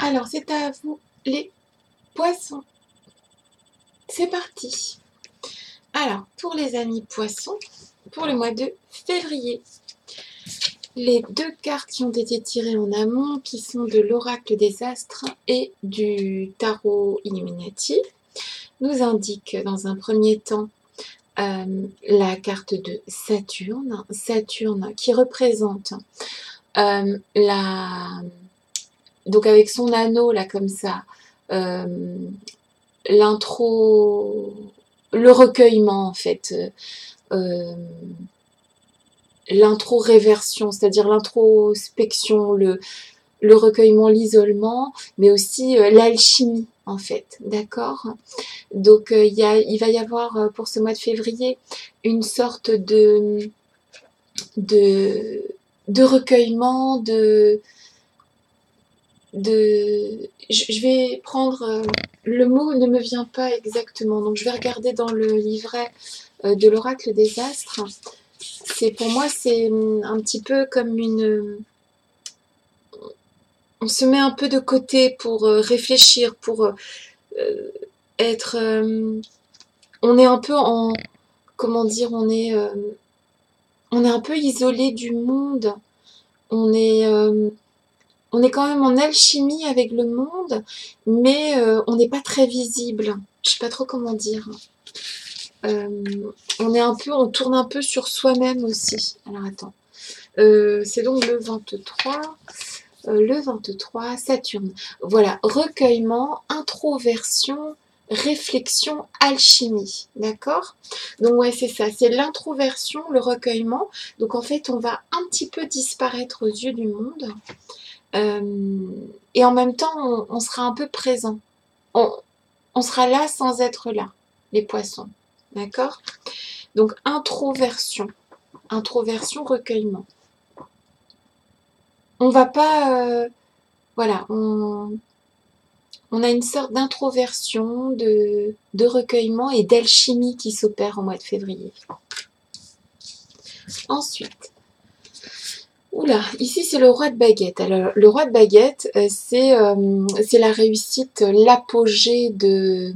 Alors, c'est à vous, les poissons. C'est parti. Alors, pour les amis poissons, pour le mois de février, les deux cartes qui ont été tirées en amont, qui sont de l'oracle des astres et du tarot Illuminati, nous indiquent dans un premier temps la carte de Saturne. Saturne qui représente donc avec son anneau là comme ça, l'intro, le recueillement en fait, l'intro-réversion, c'est-à-dire l'introspection, le recueillement, l'isolement, mais aussi l'alchimie en fait, d'accord? Donc il va y avoir pour ce mois de février une sorte de recueillement, je vais prendre, le mot ne me vient pas exactement, donc je vais regarder dans le livret de l'oracle des astres. Pour moi, c'est un petit peu comme on se met un peu de côté pour réfléchir, pour être... on est un peu en... Comment dire, on est un peu isolé du monde. On est quand même en alchimie avec le monde, mais on n'est pas très visible. Je sais pas trop comment dire. On tourne un peu sur soi-même aussi. Alors attends. C'est donc le 23. Le 23, Saturne. Voilà, recueillement, introversion, réflexion, alchimie. D'accord? Donc ouais, c'est ça, c'est l'introversion, le recueillement. Donc en fait, on va un petit peu disparaître aux yeux du monde. Et en même temps, on sera un peu présent. On sera là sans être là, les poissons. D'accord? Donc introversion, recueillement. On va pas... voilà, on a une sorte d'introversion, de recueillement et d'alchimie qui s'opère au mois de février. Ensuite, oula, ici c'est le roi de baguette. Alors, le roi de baguette, c'est la réussite, l'apogée de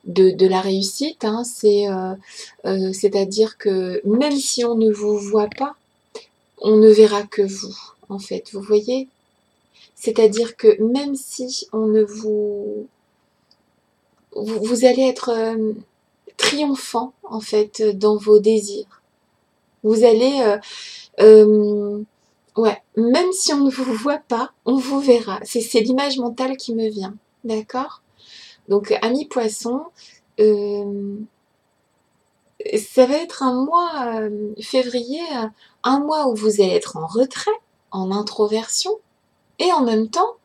la réussite. Hein. C'est-à-dire que même si on ne vous voit pas, on ne verra que vous, en fait. Vous voyez ? C'est-à-dire que même si on ne vous allez être triomphant, en fait, dans vos désirs. Vous allez... ouais, même si on ne vous voit pas, on vous verra. C'est l'image mentale qui me vient. D'accord? Donc, amis poissons, ça va être un mois, février, un mois où vous allez être en retrait, en introversion, et en même temps,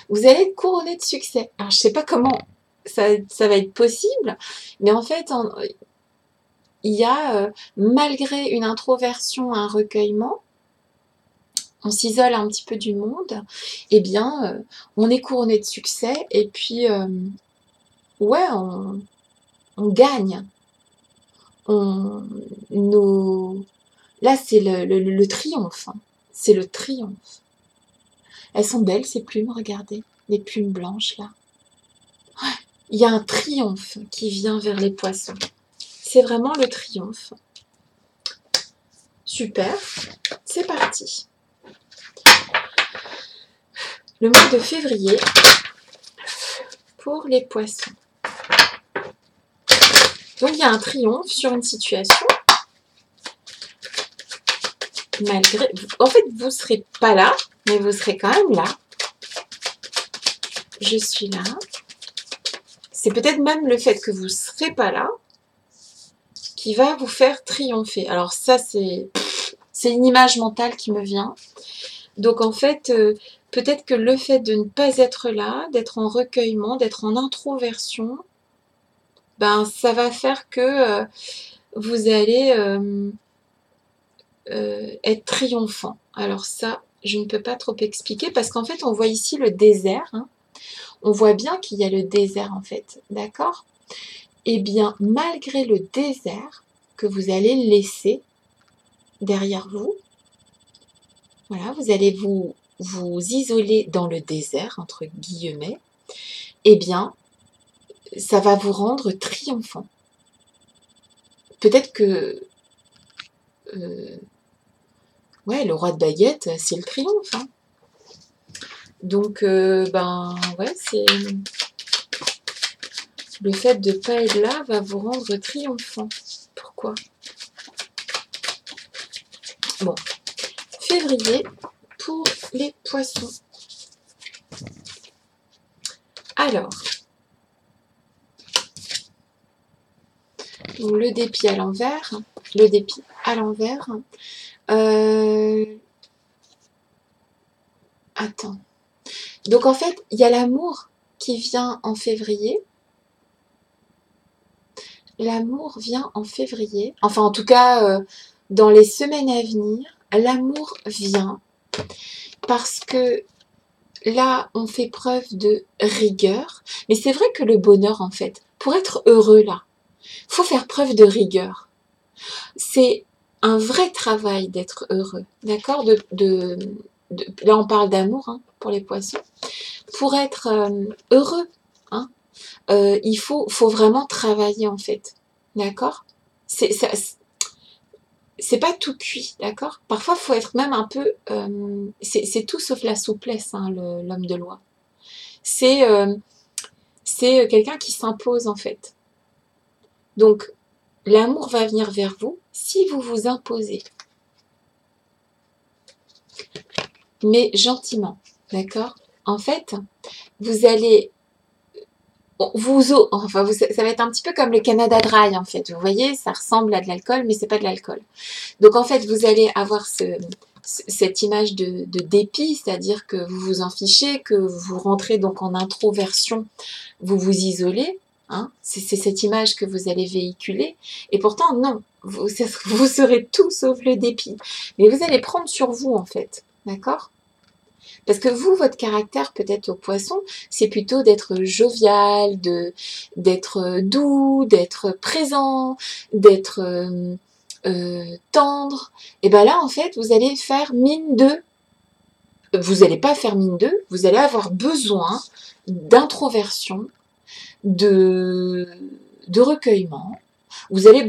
vous allez être couronné de succès. Alors, je ne sais pas comment ça va être possible, mais en fait, il y a, malgré une introversion, un recueillement, on s'isole un petit peu du monde, eh bien, on est couronné de succès, et puis, ouais, on gagne. Là, c'est le triomphe. Hein. C'est le triomphe. Elles sont belles, ces plumes, regardez. Les plumes blanches, là. Il y a un triomphe qui vient vers les poissons. C'est vraiment le triomphe. Super. C'est parti. Le mois de février pour les poissons. Donc, il y a un triomphe sur une situation. En fait, vous ne serez pas là, mais vous serez quand même là. Je suis là. C'est peut-être même le fait que vous ne serez pas là qui va vous faire triompher. Alors ça, c'est une image mentale qui me vient. Donc en fait, peut-être que le fait de ne pas être là, d'être en recueillement, d'être en introversion, ben ça va faire que vous allez être triomphant. Alors ça, je ne peux pas trop expliquer parce qu'en fait, on voit ici le désert. Hein. On voit bien qu'il y a le désert en fait, d'accord ? Eh bien, malgré le désert que vous allez laisser derrière vous, voilà, vous allez vous vous isolez dans le désert, entre guillemets, eh bien, ça va vous rendre triomphant. Peut-être que ouais, le roi de baguette, c'est le triomphe. Hein. Donc, ouais, c'est le fait de ne pas être là va vous rendre triomphant. Pourquoi? Bon, février pour les poissons. Alors, le dépit à l'envers. Le dépit à l'envers. Attends. Donc en fait, il y a l'amour qui vient en février. L'amour vient en février. Enfin, en tout cas, dans les semaines à venir, l'amour vient parce que là, on fait preuve de rigueur. Mais c'est vrai que le bonheur, en fait, pour être heureux là, faut faire preuve de rigueur. C'est un vrai travail d'être heureux, d'accord. Là, on parle d'amour hein, pour les poissons. Pour être heureux, hein, il faut vraiment travailler en fait, d'accord. C'est pas tout cuit, d'accord. Parfois, il faut être même un peu... c'est tout sauf la souplesse, hein, l'homme de loi. C'est quelqu'un qui s'impose en fait. Donc, l'amour va venir vers vous si vous vous imposez. Mais gentiment, d'accord. En fait, vous allez... ça va être un petit peu comme le Canada Dry en fait. Vous voyez, ça ressemble à de l'alcool, mais c'est pas de l'alcool. Donc en fait, vous allez avoir cette image de dépit, c'est-à-dire que vous vous en fichez, que vous rentrez donc en introversion, vous vous isolez. Hein, c'est cette image que vous allez véhiculer. Et pourtant, non, vous serez tout sauf le dépit. Mais vous allez prendre sur vous en fait. D'accord ? Parce que vous, votre caractère peut-être au poisson, c'est plutôt d'être jovial, d'être doux, d'être présent, d'être tendre. Et bien là, en fait, vous allez faire mine de... Vous n'allez pas faire mine de, vous allez avoir besoin d'introversion, de recueillement. Vous allez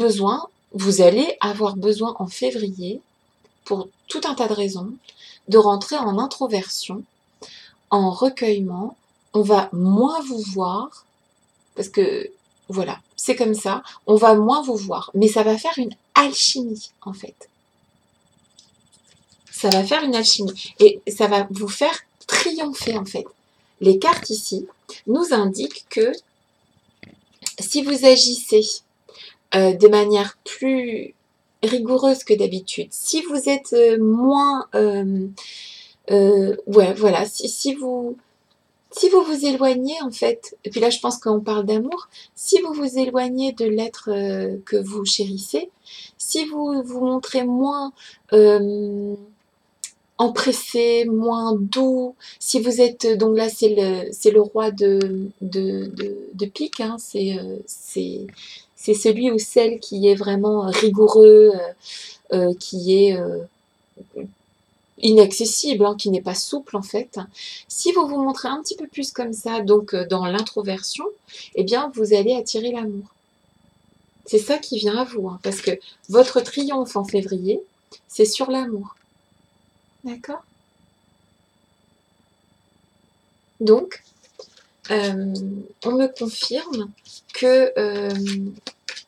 avoir besoin en février, pour tout un tas de raisons, de rentrer en introversion, en recueillement. On va moins vous voir, parce que voilà, c'est comme ça, on va moins vous voir, mais ça va faire une alchimie en fait. Ça va faire une alchimie et ça va vous faire triompher en fait. Les cartes ici nous indiquent que si vous agissez de manière plus rigoureuse que d'habitude, si vous êtes moins... ouais, voilà, si vous vous éloignez en fait, et puis là je pense qu'on parle d'amour, si vous vous éloignez de l'être que vous chérissez, si vous vous montrez moins empressé, moins doux, si vous êtes, donc là c'est le roi de pique, hein, c'est celui ou celle qui est vraiment rigoureux, qui est inaccessible, hein, qui n'est pas souple en fait. Si vous vous montrez un petit peu plus comme ça, donc dans l'introversion, eh bien vous allez attirer l'amour. C'est ça qui vient à vous, hein, parce que votre triomphe en février, c'est sur l'amour. D'accord ? Donc, on me confirme que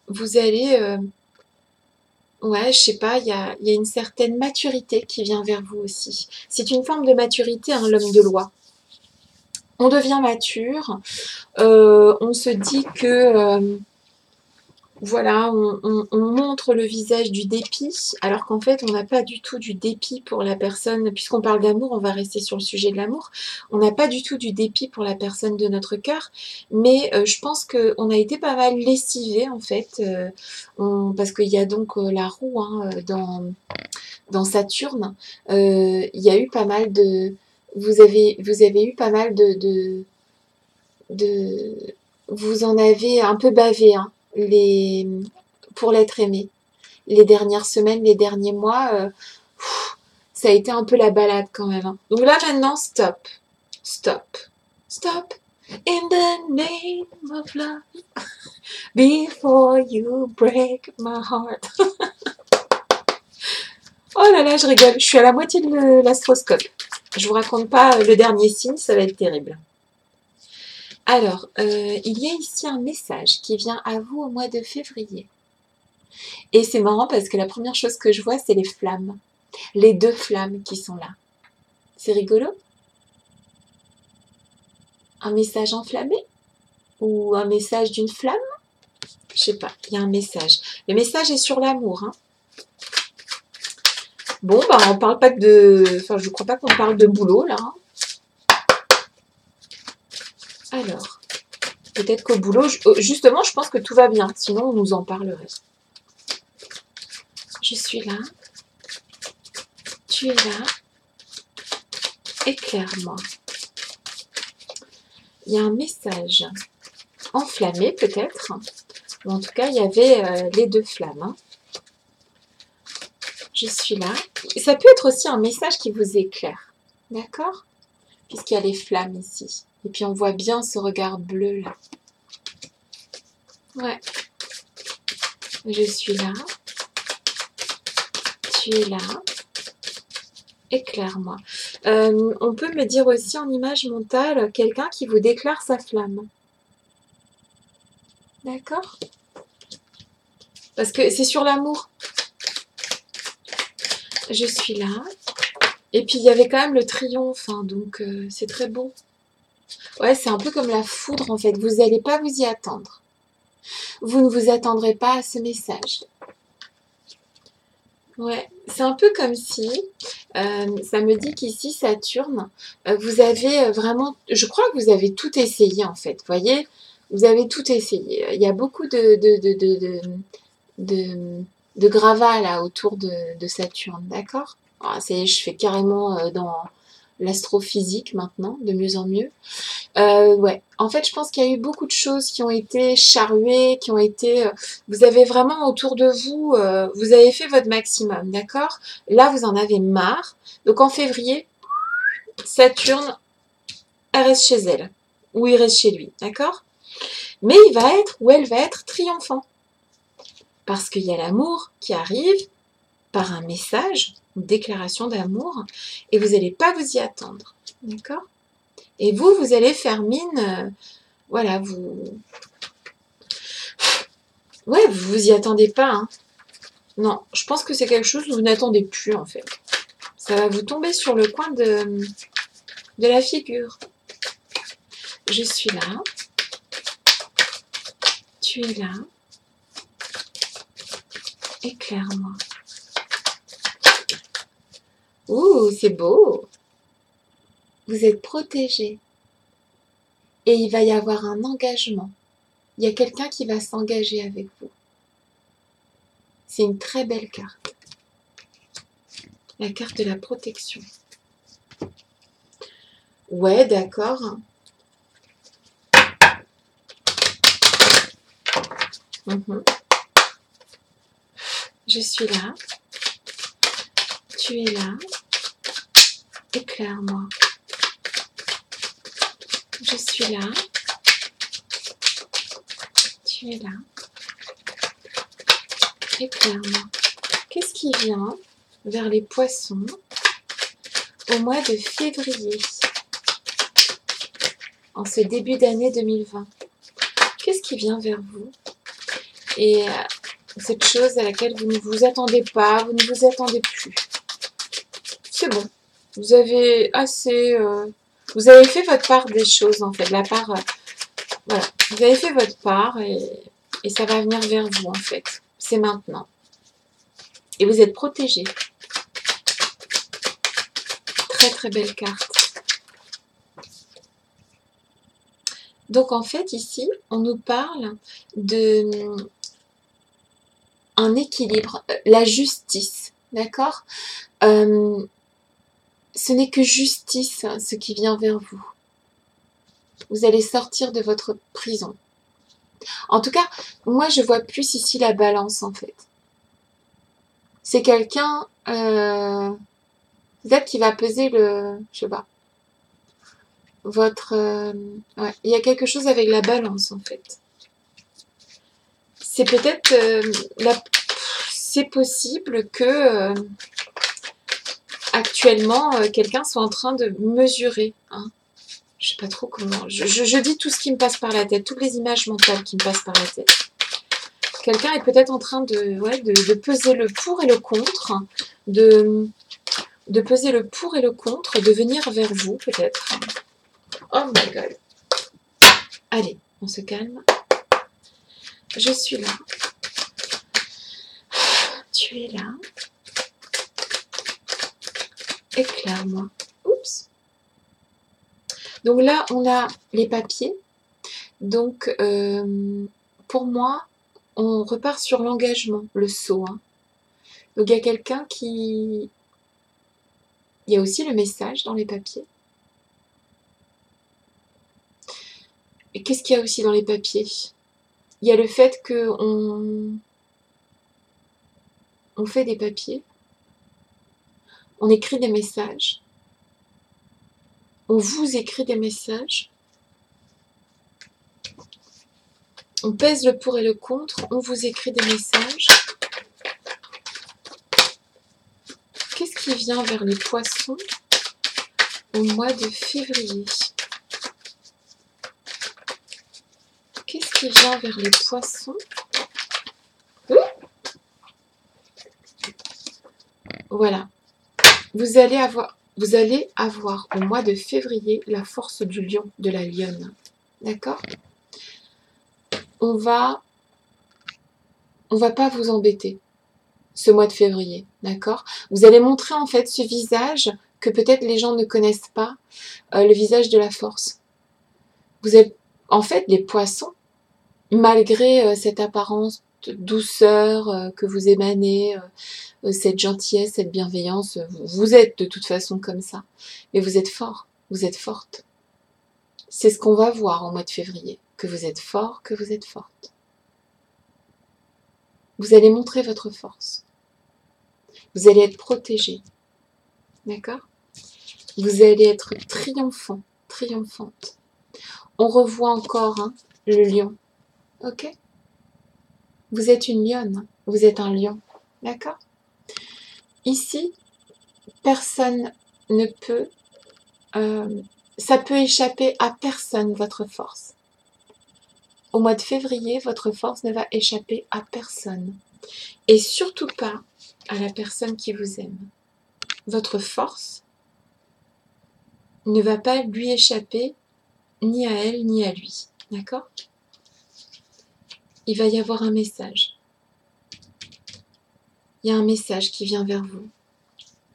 vous allez... ouais, je sais pas, il y a une certaine maturité qui vient vers vous aussi. C'est une forme de maturité, hein, l'homme de loi. On devient mature, on se dit que... voilà, on montre le visage du dépit, alors qu'en fait, on n'a pas du tout du dépit pour la personne, puisqu'on parle d'amour, on va rester sur le sujet de l'amour, on n'a pas du tout du dépit pour la personne de notre cœur, mais je pense qu'on a été pas mal lessivés, en fait, parce qu'il y a donc la roue hein, dans Saturne, il y a eu pas mal de... Vous avez eu pas mal de vous en avez un peu bavé, hein, pour l'être aimé. Les dernières semaines, les derniers mois, ça a été un peu la balade quand même. Hein. Donc là maintenant, stop. Stop. Stop. In the name of love. Before you break my heart. Oh là là, je rigole. Je suis à la moitié de l'astroscope. Je vous raconte pas le dernier signe, ça va être terrible. Alors, il y a ici un message qui vient à vous au mois de février. Et c'est marrant parce que la première chose que je vois, c'est les flammes. Les 2 flammes qui sont là. C'est rigolo? Un message enflammé? Ou un message d'une flamme? Je sais pas, il y a un message. Le message est sur l'amour. Hein. Bon, bah on parle pas de... Enfin, je crois pas qu'on parle de boulot, là. Hein. Alors, peut-être qu'au boulot... Justement, je pense que tout va bien. Sinon, on nous en parlerait. Je suis là. Tu es là. Éclaire-moi. Il y a un message enflammé, peut-être. Ou en tout cas, il y avait les 2 flammes. Hein. Je suis là. Ça peut être aussi un message qui vous éclaire. D'accord? Puisqu'il y a les flammes ici. Et puis, on voit bien ce regard bleu, là. Ouais. Je suis là. Tu es là. Éclaire-moi. On peut me dire aussi en image mentale quelqu'un qui vous déclare sa flamme. D'accord? Parce que c'est sur l'amour. Je suis là. Et puis il y avait quand même le triomphe, hein, donc c'est très beau. Ouais, c'est un peu comme la foudre en fait. Vous n'allez pas vous y attendre. Vous ne vous attendrez pas à ce message. Ouais, c'est un peu comme si, ça me dit qu'ici, Saturne, vous avez vraiment, je crois que vous avez tout essayé en fait, vous voyez, vous avez tout essayé. Il y a beaucoup de gravats là autour de Saturne, d'accord? Ah, ça y est, je fais carrément dans l'astrophysique maintenant, de mieux en mieux. Ouais, en fait, je pense qu'il y a eu beaucoup de choses qui ont été charruées, qui ont été... vous avez vraiment autour de vous, vous avez fait votre maximum, d'accord? Là, vous en avez marre. Donc, en février, Saturne, elle reste chez elle. Ou il reste chez lui, d'accord? Mais il va être, ou elle va être triomphant. Parce qu'il y a l'amour qui arrive par un message, une déclaration d'amour, et vous n'allez pas vous y attendre, d'accord? Et vous allez faire mine, voilà, ouais, vous vous y attendez pas, hein. Non, je pense que c'est quelque chose que vous n'attendez plus, en fait. Ça va vous tomber sur le coin de la figure. Je suis là. Tu es là. Éclaire-moi. Ouh, c'est beau. Vous êtes protégé. Et il va y avoir un engagement. Il y a quelqu'un qui va s'engager avec vous. C'est une très belle carte. La carte de la protection. Ouais, d'accord. Je suis là. Tu es là. Éclaire-moi. Je suis là. Tu es là. Éclaire-moi. Qu'est-ce qui vient vers les poissons au mois de février, en ce début d'année 2020? Qu'est-ce qui vient vers vous? Et cette chose à laquelle vous ne vous attendez pas, vous ne vous attendez plus. C'est bon. Vous avez assez... vous avez fait votre part des choses, en fait. La part... voilà. Vous avez fait votre part et ça va venir vers vous, en fait. C'est maintenant. Et vous êtes protégé. Très, très belle carte. Donc, en fait, ici, on nous parle de... un équilibre, la justice, d'accord? Ce n'est que justice, ce qui vient vers vous. Vous allez sortir de votre prison. En tout cas, moi, je vois plus ici la balance, en fait. C'est quelqu'un... Peut-être qu'il va peser le... Je sais pas. Votre... ouais, il y a quelque chose avec la balance, en fait. C'est peut-être... c'est possible que... actuellement, quelqu'un soit en train de mesurer. Hein. Je sais pas trop comment... Je dis tout ce qui me passe par la tête. Toutes les images mentales qui me passent par la tête. Quelqu'un est peut-être en train de peser le pour et le contre. De peser le pour et le contre. De venir vers vous, peut-être. Oh my god. Allez, on se calme. Je suis là. Tu es là. Éclaire-moi. Oups. Donc là, on a les papiers. Donc, pour moi, on repart sur l'engagement, le saut. Hein. Donc, il y a quelqu'un qui... Il y a aussi le message dans les papiers. Et qu'est-ce qu'il y a aussi dans les papiers? Il y a le fait qu'on fait des papiers, on écrit des messages, on vous écrit des messages, on pèse le pour et le contre, on vous écrit des messages. Qu'est-ce qui vient vers les poissons au mois de février? Qu'est-ce qui vient vers les poissons? Voilà. Vous allez avoir au mois de février la force du lion, de la lionne. D'accord? On va pas vous embêter ce mois de février. D'accord? Vous allez montrer en fait ce visage que peut-être les gens ne connaissent pas, le visage de la force. Vous êtes, en fait, les poissons, malgré cette apparence de douceur que vous émanez, cette gentillesse, cette bienveillance, vous êtes de toute façon comme ça. Mais vous êtes fort, vous êtes forte. C'est ce qu'on va voir au mois de février, que vous êtes fort, que vous êtes forte. Vous allez montrer votre force. Vous allez être protégé. D'accord? Vous allez être triomphant, triomphante. On revoit encore hein, le lion. Ok? Vous êtes une lionne, vous êtes un lion. D'accord? Ici, personne ne peut... ça peut échapper à personne, votre force. Au mois de février, votre force ne va échapper à personne. Et surtout pas à la personne qui vous aime. Votre force ne va pas lui échapper, ni à elle, ni à lui. D'accord? Il va y avoir un message. Il y a un message qui vient vers vous.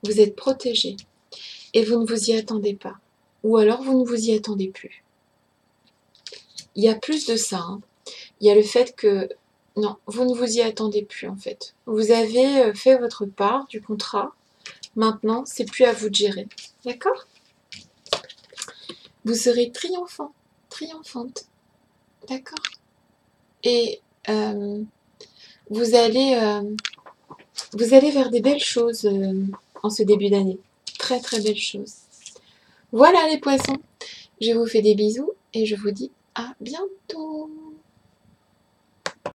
Vous êtes protégé. Et vous ne vous y attendez pas. Ou alors vous ne vous y attendez plus. Il y a plus de ça. Hein. Il y a le fait que... Non, vous ne vous y attendez plus en fait. Vous avez fait votre part du contrat. Maintenant, c'est plus à vous de gérer. D'accord? Vous serez triomphant, triomphante. D'accord? Et vous allez vers des belles choses en ce début d'année. Très très belles choses. Voilà les poissons. Je vous fais des bisous et je vous dis à bientôt.